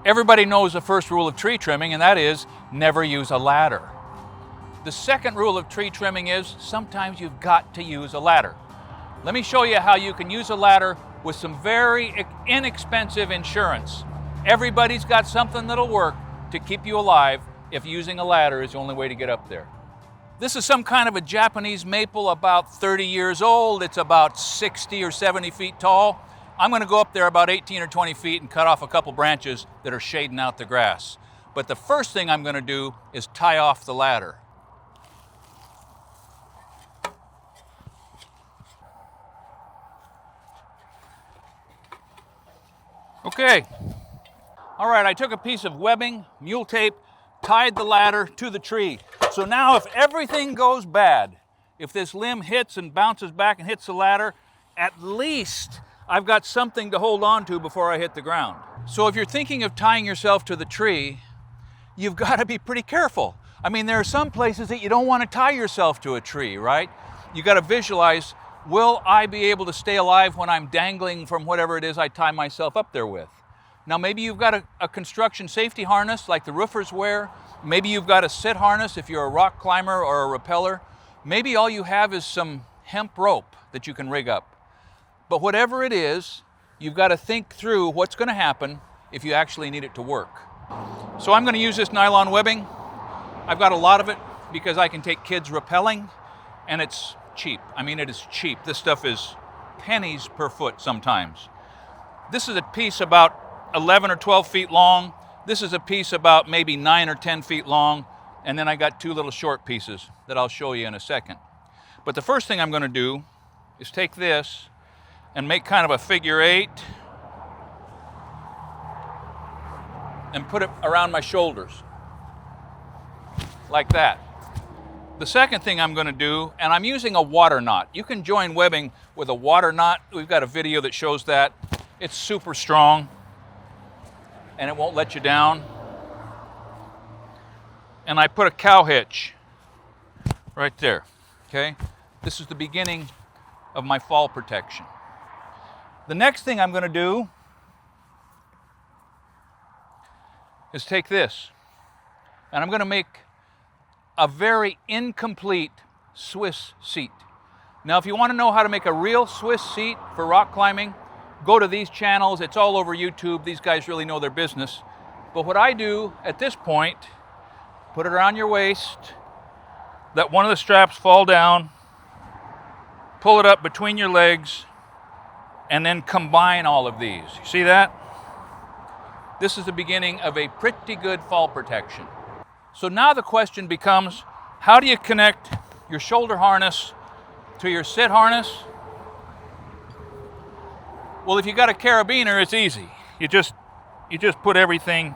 Everybody knows the first rule of tree trimming, and that is never use a ladder. The second rule of tree trimming is sometimes you've got to use a ladder. Let me show you how you can use a ladder with some very inexpensive insurance. Everybody's got something that'll work to keep you alive if using a ladder is the only way to get up there. This is some kind of a Japanese maple about 30 years old. It's about 60 or 70 feet tall. I'm going to go up there about 18 or 20 feet and cut off a couple branches that are shading out the grass. But the first thing I'm going to do is tie off the ladder. Okay. All right, I took a piece of webbing, mule tape, tied the ladder to the tree. So now if everything goes bad, if this limb hits and bounces back and hits the ladder, at least I've got something to hold on to before I hit the ground. So if you're thinking of tying yourself to the tree, you've got to be pretty careful. I mean, there are some places that you don't want to tie yourself to a tree, right? You got to visualize, will I be able to stay alive when I'm dangling from whatever it is I tie myself up there with? Now, maybe you've got a construction safety harness like the roofers wear. Maybe you've got a sit harness if you're a rock climber or a rappeller. Maybe all you have is some hemp rope that you can rig up. But whatever it is, you've got to think through what's going to happen if you actually need it to work. So I'm going to use this nylon webbing. I've got a lot of it because I can take kids rappelling, and it's cheap. I mean, it is cheap. This stuff is pennies per foot sometimes. This is a piece about 11 or 12 feet long. This is a piece about maybe 9 or 10 feet long. And then I got two little short pieces that I'll show you in a second. But the first thing I'm going to do is take this and make kind of a figure 8 and put it around my shoulders like that. The second thing I'm going to do, and I'm using a water knot. You can join webbing with a water knot. We've got a video that shows that. It's super strong and it won't let you down. And I put a cow hitch right there, okay? This is the beginning of my fall protection. The next thing I'm going to do is take this, and I'm going to make a very incomplete Swiss seat. Now, if you want to know how to make a real Swiss seat for rock climbing, go to these channels. It's all over YouTube. These guys really know their business. But what I do at this point, put it around your waist, let one of the straps fall down, pull it up between your legs, and then combine all of these. You see that? This is the beginning of a pretty good fall protection. So now the question becomes, how do you connect your shoulder harness to your sit harness? Well, if you got a carabiner, it's easy. You just put everything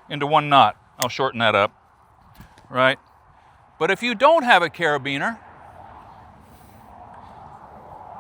into one knot. I'll shorten that up, right? But if you don't have a carabiner,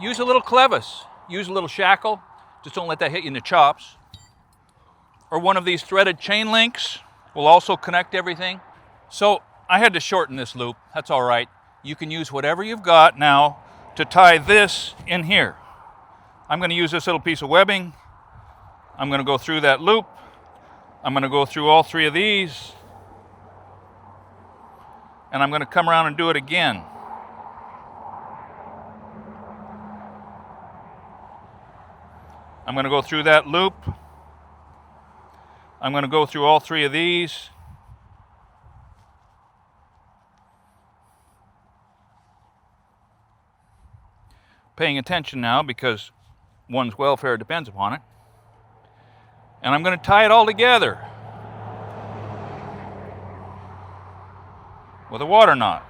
use a little clevis. Use a little shackle. Just don't let that hit you in the chops. Or one of these threaded chain links will also connect everything. So I had to shorten this loop. That's all right. You can use whatever you've got now to tie this in here. I'm going to use this little piece of webbing. I'm going to go through that loop. I'm going to go through all three of these. And I'm going to come around and do it again. I'm going to go through that loop. I'm going to go through all three of these. Paying attention now because one's welfare depends upon it. And I'm going to tie it all together with a water knot.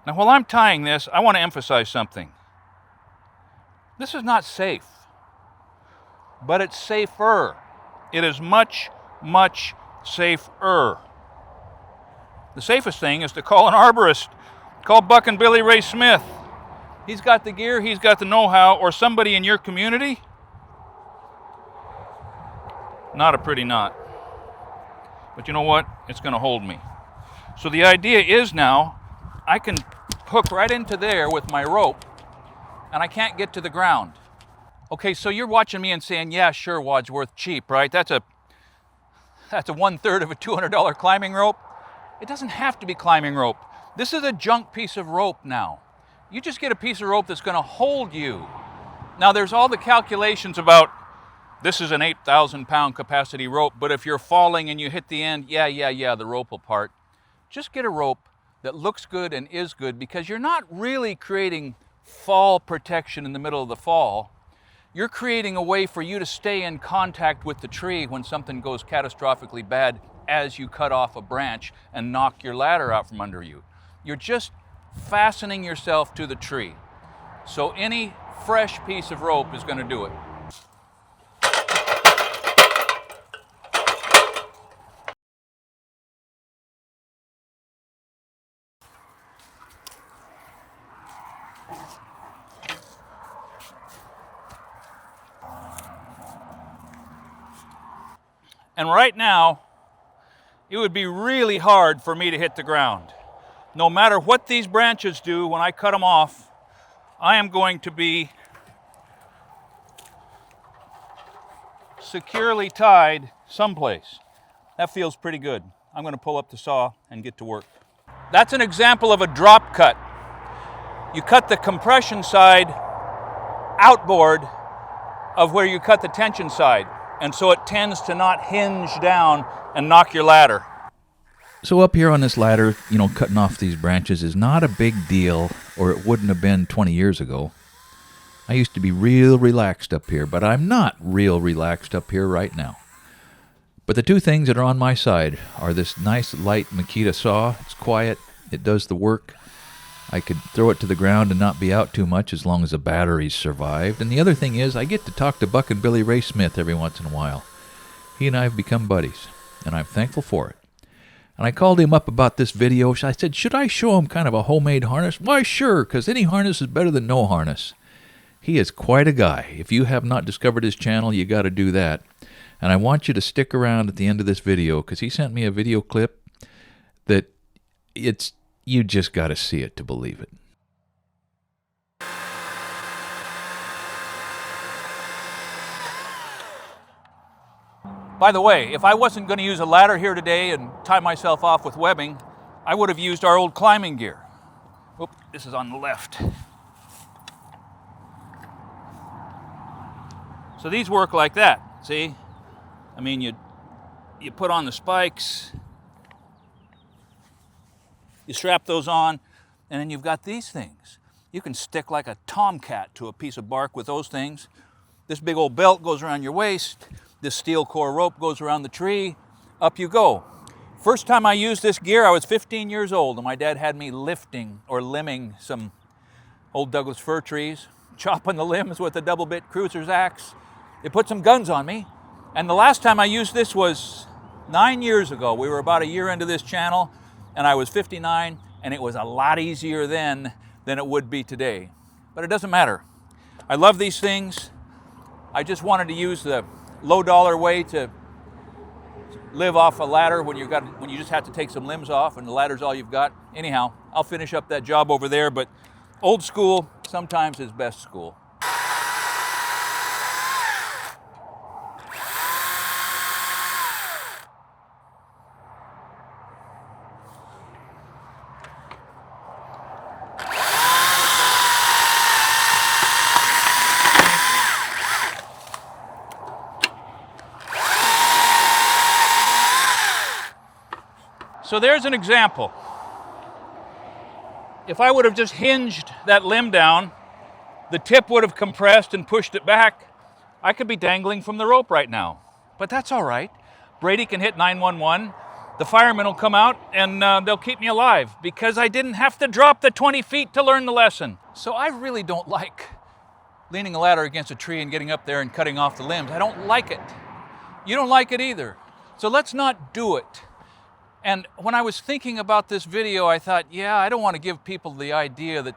Now, while I'm tying this, I want to emphasize something. This is not safe, but it's safer. It is much, much safer. The safest thing is to call an arborist. Call Buck and Billy Ray Smith. He's got the gear, he's got the know-how, or somebody in your community. Not a pretty knot. But you know what? It's going to hold me. So the idea is now, I can hook right into there with my rope, and I can't get to the ground. Okay, so you're watching me and saying, yeah, sure, Wadsworth, cheap, right? That's a 1/3 of a $200 climbing rope. It doesn't have to be climbing rope. This is a junk piece of rope now. You just get a piece of rope that's going to hold you. Now, there's all the calculations about this is an 8,000-pound capacity rope, but if you're falling and you hit the end, yeah, the rope will part. Just get a rope that looks good and is good, because you're not really creating fall protection in the middle of the fall. You're creating a way for you to stay in contact with the tree when something goes catastrophically bad as you cut off a branch and knock your ladder out from under you. You're just fastening yourself to the tree. So any fresh piece of rope is going to do it. And right now, it would be really hard for me to hit the ground. No matter what these branches do, when I cut them off, I am going to be securely tied someplace. That feels pretty good. I'm going to pull up the saw and get to work. That's an example of a drop cut. You cut the compression side outboard of where you cut the tension side, and so it tends to not hinge down and knock your ladder. So up here on this ladder, cutting off these branches is not a big deal, or it wouldn't have been 20 years ago. I used to be real relaxed up here, but I'm not real relaxed up here right now. But the two things that are on my side are this nice light Makita saw. It's quiet, it does the work. I could throw it to the ground and not be out too much as long as the batteries survived. And the other thing is I get to talk to Buck and Billy Ray Smith every once in a while. He and I have become buddies, and I'm thankful for it. And I called him up about this video. I said, should I show him kind of a homemade harness? Why, sure, because any harness is better than no harness. He is quite a guy. If you have not discovered his channel, you got to do that. And I want you to stick around at the end of this video, because he sent me a video clip that you just got to see it to believe it. By the way, if I wasn't going to use a ladder here today and tie myself off with webbing, I would have used our old climbing gear. Oop, this is on the left. So these work like that, see? I mean, you put on the spikes, you strap those on, and then you've got these things. You can stick like a tomcat to a piece of bark with those things. This big old belt goes around your waist. This steel core rope goes around the tree. Up you go. First time I used this gear, I was 15 years old, and my dad had me lifting or limbing some old Douglas fir trees, chopping the limbs with a double-bit cruiser's axe. They put some guns on me, and the last time I used this was 9 years ago. We were about a year into this channel, and I was 59, and it was a lot easier then than it would be today. But it doesn't matter. I love these things. I just wanted to use the low-dollar way to live off a ladder when you just have to take some limbs off and the ladder's all you've got. Anyhow, I'll finish up that job over there, but old school sometimes is best school. So there's an example. If I would have just hinged that limb down, the tip would have compressed and pushed it back. I could be dangling from the rope right now. But that's all right. Brady can hit 911. The firemen will come out and they'll keep me alive because I didn't have to drop the 20 feet to learn the lesson. So I really don't like leaning a ladder against a tree and getting up there and cutting off the limbs. I don't like it. You don't like it either. So let's not do it. And when I was thinking about this video, I thought, yeah, I don't want to give people the idea that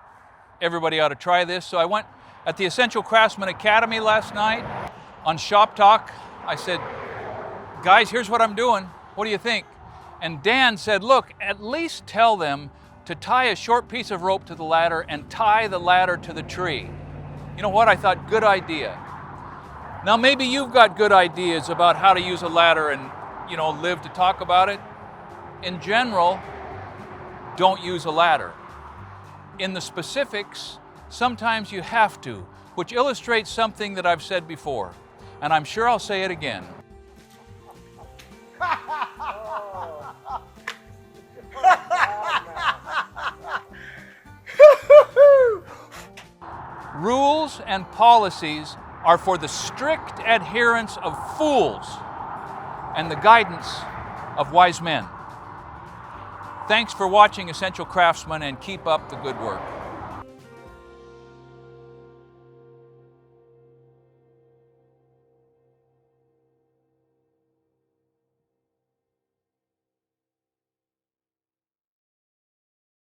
everybody ought to try this. So I went at the Essential Craftsman Academy last night on Shop Talk. I said, guys, here's what I'm doing. What do you think? And Dan said, look, at least tell them to tie a short piece of rope to the ladder and tie the ladder to the tree. You know what? I thought, good idea. Now maybe you've got good ideas about how to use a ladder and, live to talk about it. In general, don't use a ladder. In the specifics, sometimes you have to, which illustrates something that I've said before, and I'm sure I'll say it again. Rules and policies are for the strict adherence of fools and the guidance of wise men. Thanks for watching Essential Craftsman, and keep up the good work.